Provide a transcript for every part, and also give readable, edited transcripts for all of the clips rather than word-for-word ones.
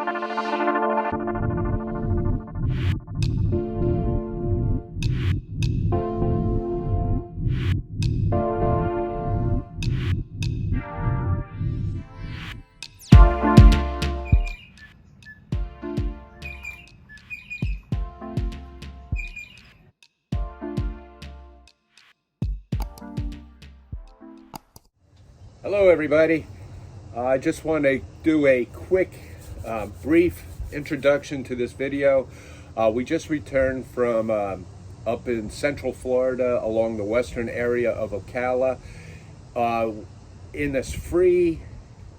Hello everybody. I just want to do a quick, brief introduction to this video. We just returned from up in Central Florida along the western area of Ocala in this free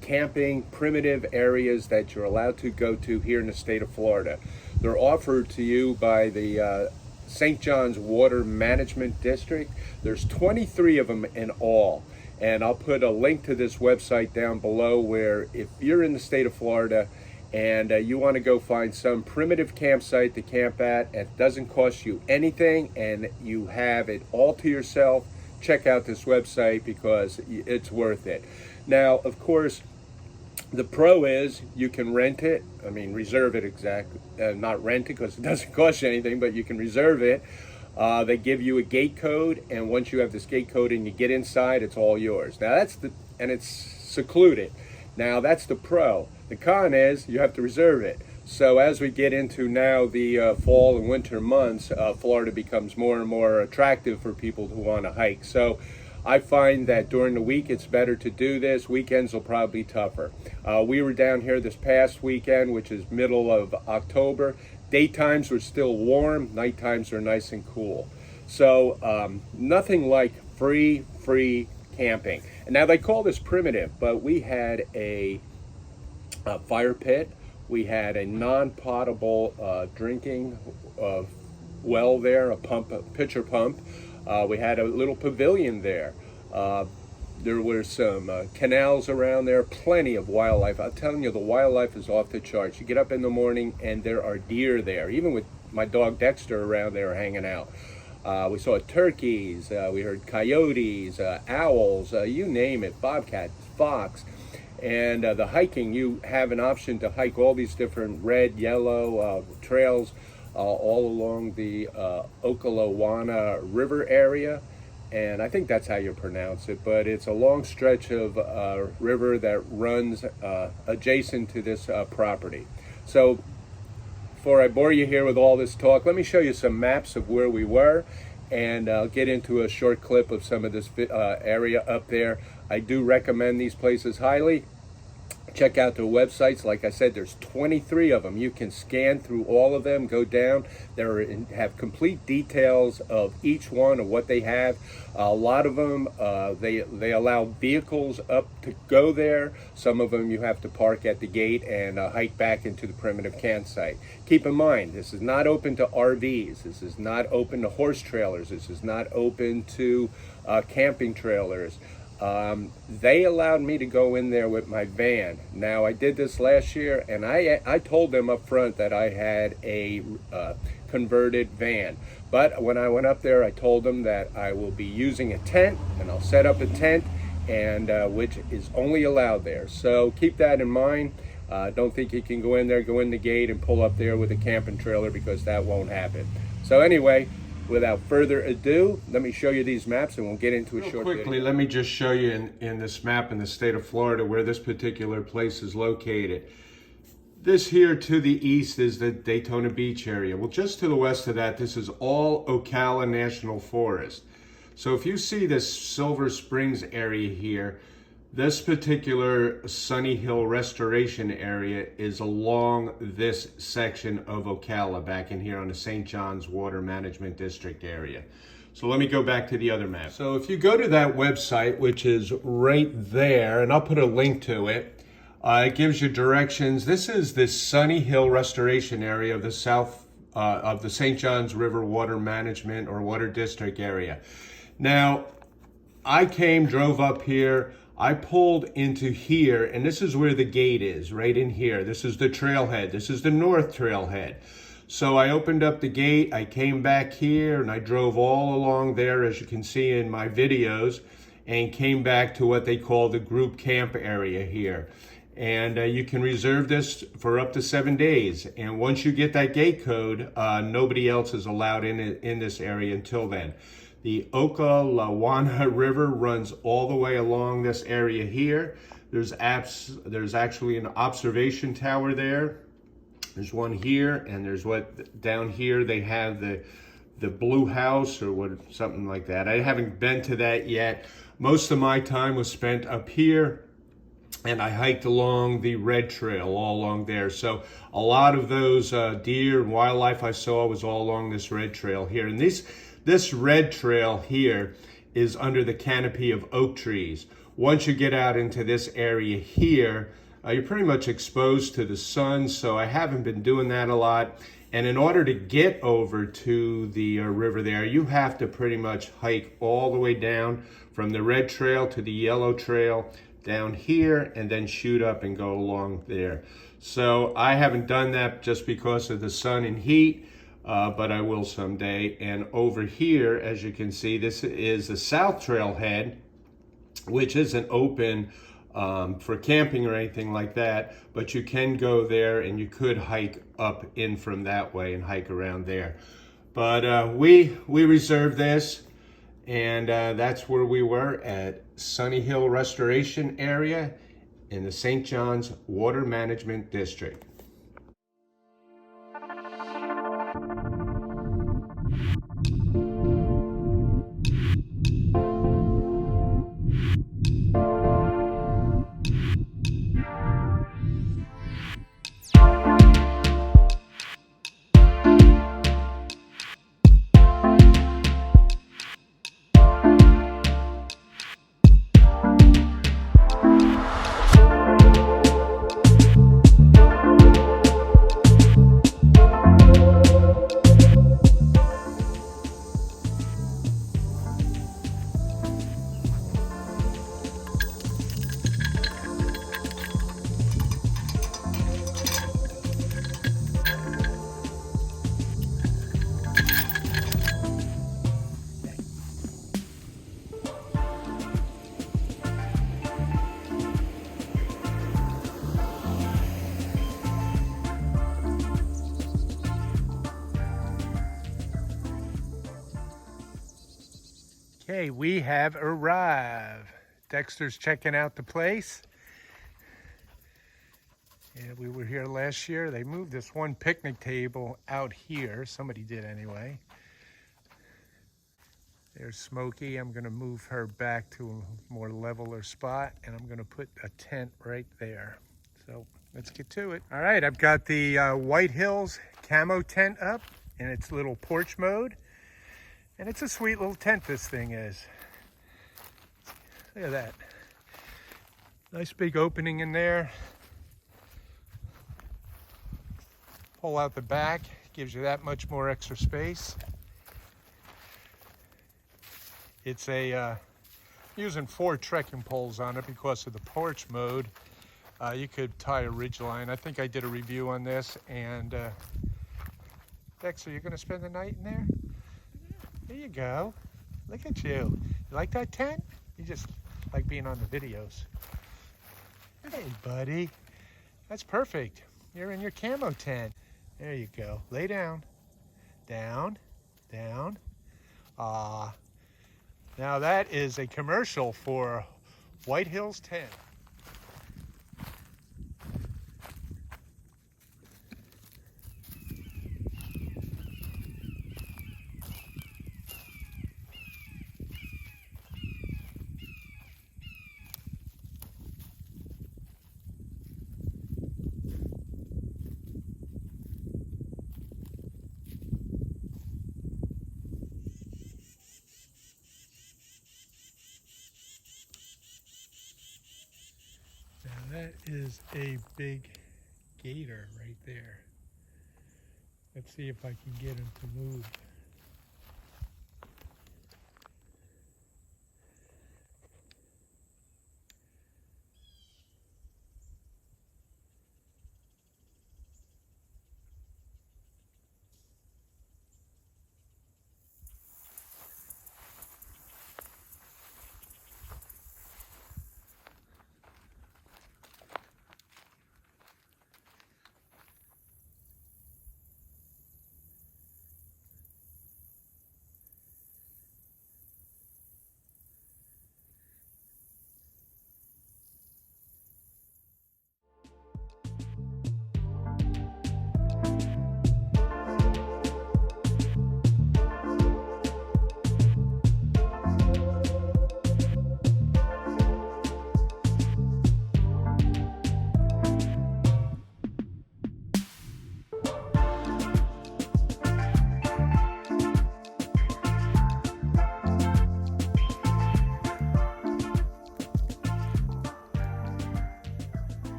camping primitive areas that you're allowed to go to here in the state of Florida. They're offered to you by the St. John's Water Management District. There's 23 of them in all. And I'll put a link to this website down below where if you're in the state of Florida and you want to go find some primitive campsite to camp at, it doesn't cost you anything and you have it all to yourself, check out this website because it's worth it. Now, of course, the pro is you can rent it. I mean, reserve it exactly. Not rent it because it doesn't cost you anything, but you can reserve it. They give you a gate code, and once you have this gate code and you get inside, it's all yours. Now and it's secluded. Now that's the pro. The con is you have to reserve it. So as we get into now the fall and winter months, Florida becomes more and more attractive for people who want to hike. So I find that during the week it's better to do this. Weekends will probably be tougher. We were down here this past weekend, which is middle of October. Daytimes were still warm, night times are nice and cool. So nothing like free camping. And now they call this primitive, but we had a fire pit. We had a non-potable drinking well there, a pitcher pump. We had a little pavilion there. There were some canals around there, plenty of wildlife. I'm telling you, the wildlife is off the charts. You get up in the morning and there are deer there, even with my dog Dexter around there hanging out. We saw turkeys, we heard coyotes, owls, you name it, bobcats, fox. And the hiking, you have an option to hike all these different red, yellow trails all along the Ocala River area. And I think that's how you pronounce it, but it's a long stretch of river that runs adjacent to this property. So before I bore you here with all this talk, let me show you some maps of where we were, and I'll get into a short clip of some of this area up there. I do recommend these places highly. Check out their websites. Like I said, there's 23 of them. You can scan through all of them, go down. They have complete details of each one of what they have. A lot of them, they allow vehicles up to go there. Some of them you have to park at the gate and hike back into the primitive campsite. Keep in mind, this is not open to RVs. This is not open to horse trailers. This is not open to camping trailers. They allowed me to go in there with my van. Now, I did this last year, and I told them up front that I had a converted van. But when I went up there, I told them that I will be using a tent, and I'll set up a tent, and which is only allowed there. So keep that in mind. Don't think you can go in there, go in the gate, and pull up there with a camping trailer, because that won't happen. So anyway, without further ado, let me show you these maps and we'll get into a short video. Let me just show you in this map in the state of Florida where this particular place is located. This here to the east is the Daytona Beach area. Well, just to the west of that, this is all Ocala National Forest. So if you see this Silver Springs area here, this particular Sunny Hill Restoration area is along this section of Ocala back in here on the St. John's Water Management District area. So let me go back to the other map. So if you go to that website, which is right there, and I'll put a link to it, it gives you directions. This is the Sunny Hill Restoration area of the south of the St. John's River Water Management or Water District area. Now, I drove up here, I pulled into here, and this is where the gate is, right in here. This is the trailhead. This is the north trailhead. So I opened up the gate, I came back here, and I drove all along there, as you can see in my videos, and came back to what they call the group camp area here. And you can reserve this for up to 7 days. And once you get that gate code, nobody else is allowed in this area until then. The Okalawana River runs all the way along this area here. There's actually an observation tower there. There's one here, and there's what down here they have the blue house or what, something like that. I haven't been to that yet. Most of my time was spent up here, and I hiked along the red trail all along there. So a lot of those deer and wildlife I saw was all along this red trail here. And this red trail here is under the canopy of oak trees. Once you get out into this area here, you're pretty much exposed to the sun, so I haven't been doing that a lot. And in order to get over to the river there, you have to pretty much hike all the way down from the red trail to the yellow trail down here, and then shoot up and go along there. So I haven't done that just because of the sun and heat, but I will someday. And over here, as you can see, this is the south trailhead, which isn't open for camping or anything like that, but you can go there and you could hike up in from that way and hike around there. But we reserved this, and that's where we were at Sunny Hill Restoration Area in the St. John's Water Management District. Okay, we have arrived. Dexter's checking out the place. Yeah, we were here last year. They moved this one picnic table out here. Somebody did anyway. There's Smokey. I'm going to move her back to a more leveler spot, and I'm going to put a tent right there. So let's get to it. All right, I've got the White Hills camo tent up in its little porch mode. And it's a sweet little tent, this thing is. Look at that. Nice big opening in there. Pull out the back, gives you that much more extra space. It's using 4 trekking poles on it because of the porch mode. You could tie a ridge line. I think I did a review on this. And Dexter, you're going to spend the night in there? There you go. Look at you. You like that tent? You just like being on the videos. Hey, buddy. That's perfect. You're in your camo tent. There you go. Lay down. Down. Down. Now that is a commercial for White Hills Tent. That is a big gator right there. Let's see if I can get him to move.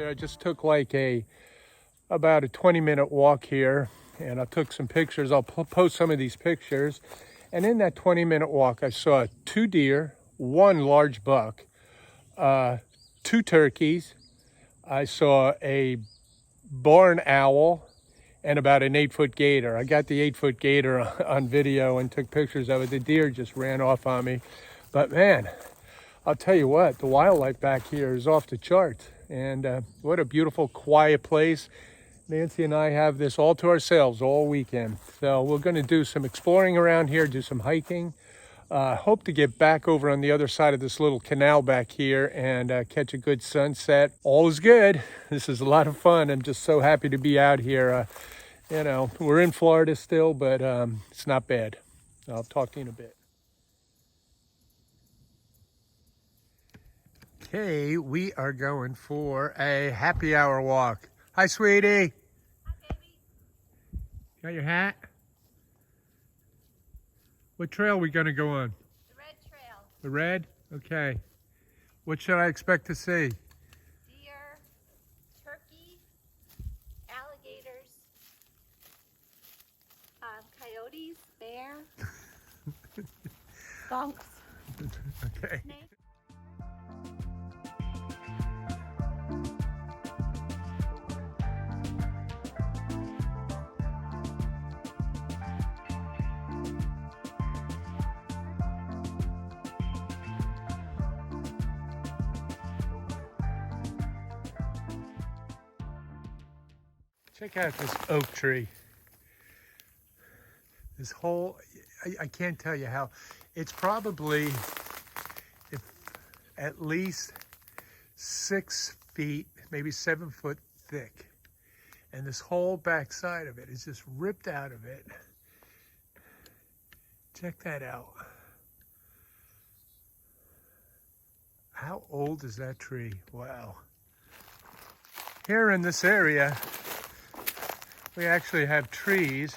here. I just took like about a 20-minute walk here, and I took some pictures. I'll post some of these pictures. And in that 20-minute walk, I saw 2 deer, 1 large buck, 2 turkeys. I saw a barn owl and about an 8-foot gator. I got the 8-foot gator on video and took pictures of it. The deer just ran off on me. But man, I'll tell you what, the wildlife back here is off the charts. And what a beautiful, quiet place. Nancy and I have this all to ourselves all weekend. So we're going to do some exploring around here, do some hiking. Hope to get back over on the other side of this little canal back here and catch a good sunset. All is good. This is a lot of fun. I'm just so happy to be out here. You know, we're in Florida still, but it's not bad. I'll talk to you in a bit. Okay, we are going for a happy hour walk. Hi, sweetie. Hi, baby. Got your hat? What trail are we going to go on? The red trail. The red? Okay. What should I expect to see? Deer, turkey, alligators, coyotes, bear, skunks, Okay. snakes. Check out this oak tree. This whole, I can't tell you how, it's probably at least 6 feet, maybe 7 foot thick. And this whole back side of it is just ripped out of it. Check that out. How old is that tree? Wow. Here in this area, we actually have trees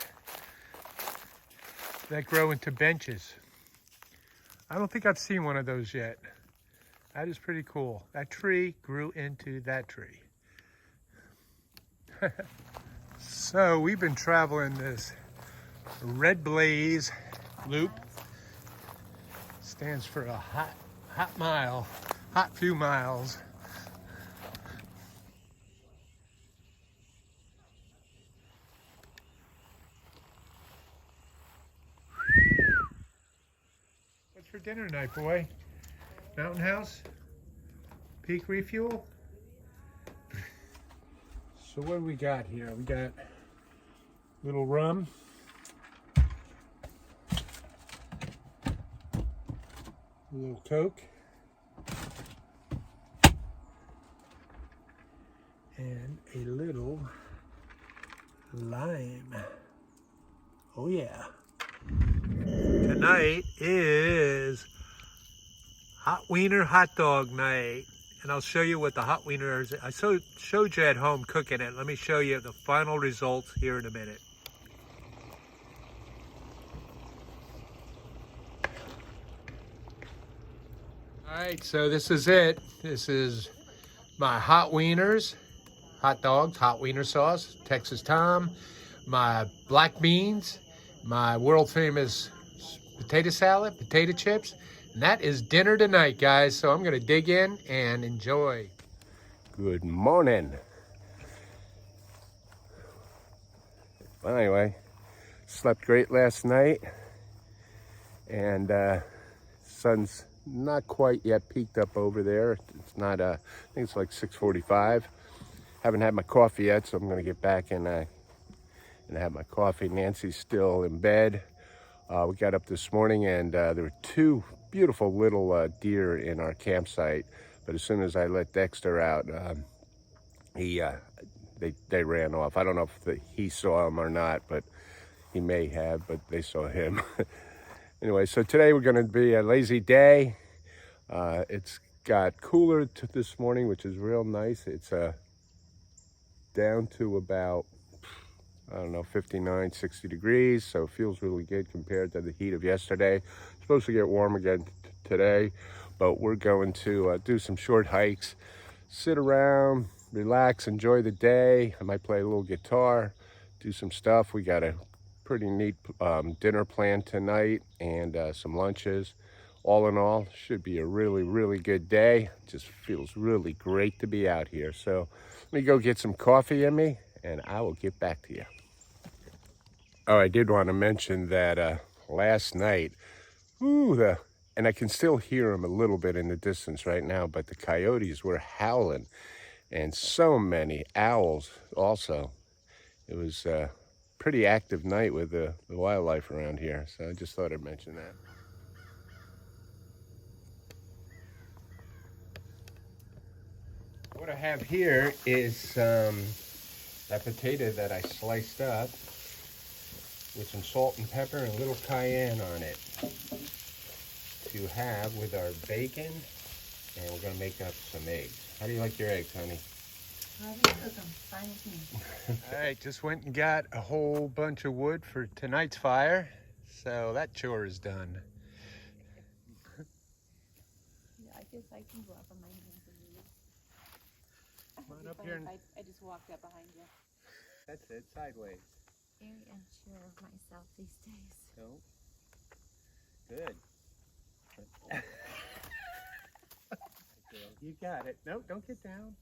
that grow into benches. I don't think I've seen one of those yet. That is pretty cool. That tree grew into that tree. So we've been traveling this Red Blaze loop. Stands for a hot mile, hot few miles. What's for dinner tonight, boy? Mountain House? Peak Refuel? So what do we got here? We got a little rum. A little Coke. And a little lime. Oh yeah. Tonight is hot wiener hot dog night, and I'll show you what the hot wiener is. I showed you at home cooking it. Let me show you the final results here in a minute. All right, so this is it. This is my hot wieners, hot dogs, hot wiener sauce, Texas Tom, my black beans, my world famous potato salad, potato chips, and that is dinner tonight, guys. So I'm gonna dig in and enjoy. Good morning. Well, anyway, slept great last night, and sun's not quite yet peaked up over there. It's not, I think it's like 6:45. Haven't had my coffee yet, so I'm gonna get back and have my coffee. Nancy's still in bed. We got up this morning, and there were 2 beautiful little deer in our campsite. But as soon as I let Dexter out, they ran off. I don't know if he saw them or not, but he may have, but they saw him. Anyway, so today we're going to be a lazy day. It's got cooler this morning, which is real nice. It's down to about, I don't know, 59, 60 degrees. So it feels really good compared to the heat of yesterday. It's supposed to get warm again today, but we're going to do some short hikes, sit around, relax, enjoy the day. I might play a little guitar, do some stuff. We got a pretty neat dinner planned tonight and some lunches. All in all, should be a really, really good day. Just feels really great to be out here. So let me go get some coffee in me and I will get back to you. Oh, I did want to mention that last night, and I can still hear them a little bit in the distance right now, but the coyotes were howling and so many owls also. It was a pretty active night with the wildlife around here, so I just thought I'd mention that. What I have here is that potato that I sliced up with some salt and pepper and a little cayenne on it to have with our bacon, and we're going to make up some eggs. How do you like your eggs, honey? I can cook them. Fine with me. All right, just went and got a whole bunch of wood for tonight's fire, so that chore is done. Yeah, I guess I can go up on my hands and knees. Come on up here. I just walked up behind you. That's it, sideways. Very unsure of myself these days. No. Good. You got it. No, don't get down.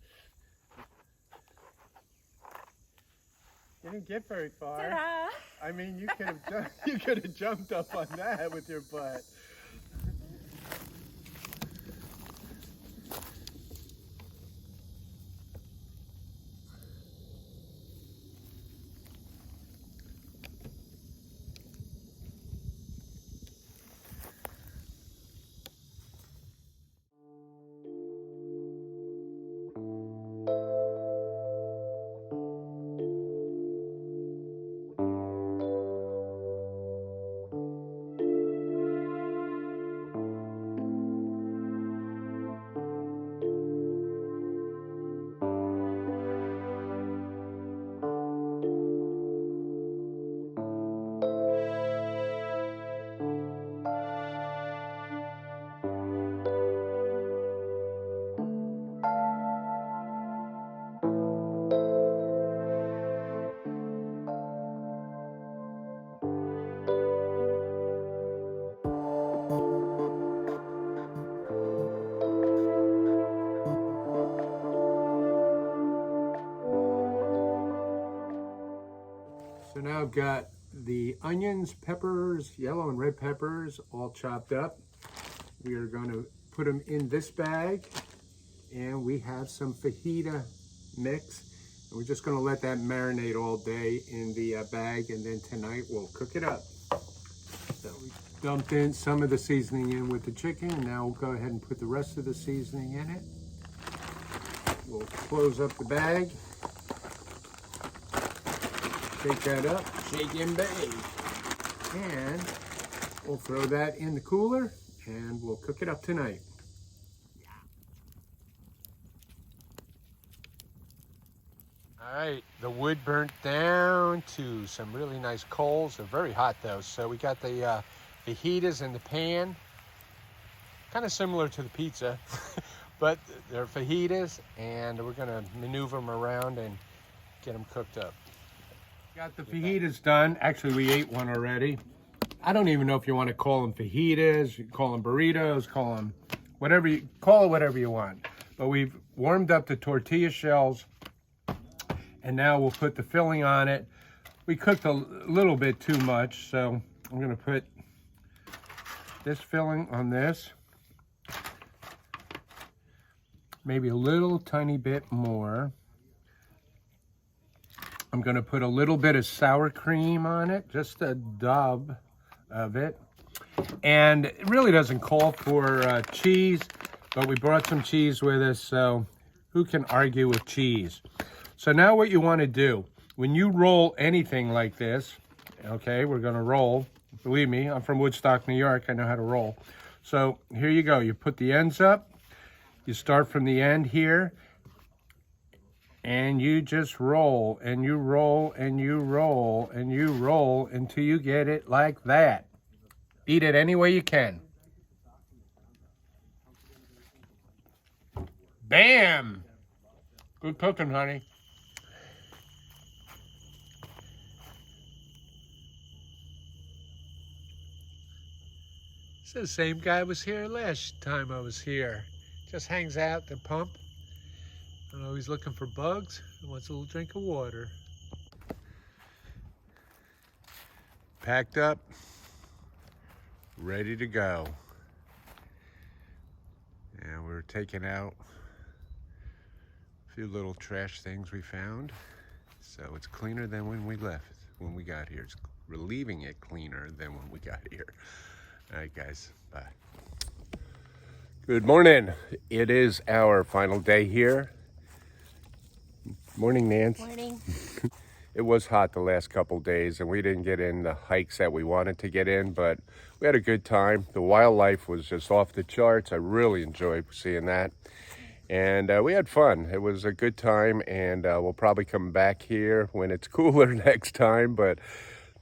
You didn't get very far. Ta-da! I mean, you could have jumped up on that with your butt. So now I've got the onions, peppers, yellow and red peppers all chopped up. We are going to put them in this bag, and we have some fajita mix. And we're just going to let that marinate all day in the bag, and then tonight we'll cook it up. So we dumped in some of the seasoning in with the chicken, and now we'll go ahead and put the rest of the seasoning in it. We'll close up the bag. Shake that up, shake and bake. And we'll throw that in the cooler and we'll cook it up tonight. All right, the wood burnt down to some really nice coals. They're very hot though. So we got the fajitas in the pan, kind of similar to the pizza, but they're fajitas, and we're gonna maneuver them around and get them cooked up. Got the fajitas done. Actually, we ate one already. I don't even know if you want to call them fajitas, you call them burritos, call them whatever you call it, whatever you want. But we've warmed up the tortilla shells, and now we'll put the filling on it. We cooked a little bit too much, so I'm going to put this filling on this. Maybe a little tiny bit more. I'm going to put a little bit of sour cream on it, just a dab of it. And it really doesn't call for cheese, but we brought some cheese with us, so who can argue with cheese? So now what you want to do, when you roll anything like this, okay, we're going to roll. Believe me, I'm from Woodstock, New York. I know how to roll. So here you go. You put the ends up. You start from the end here. And you just roll, and you roll, and you roll, and you roll until you get it like that. Eat it any way you can. Bam! Good cooking, honey. It's the same guy was here last time I was here. Just hangs out at the pump. I'm always looking for bugs and wants a little drink of water. Packed up, ready to go. And we're taking out a few little trash things we found. So it's cleaner than when we left, when we got here. We're leaving it cleaner than when we got here. All right, guys, bye. Good morning. It is our final day here. Morning, Nance. Morning. It was hot the last couple days, and we didn't get in the hikes that we wanted to get in, but we had a good time. The wildlife was just off the charts. I really enjoyed seeing that. And we had fun. It was a good time, and we'll probably come back here when it's cooler next time. But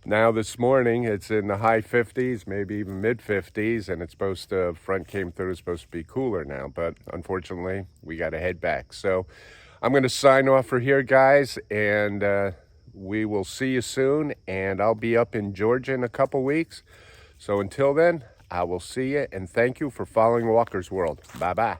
now this morning, it's in the high 50s, maybe even mid 50s, and it's supposed to, front came through, it's supposed to be cooler now. But unfortunately, we got to head back. So I'm going to sign off for here, guys, and we will see you soon. And I'll be up in Georgia in a couple weeks. So until then, I will see you, and thank you for following Walker's World. Bye-bye.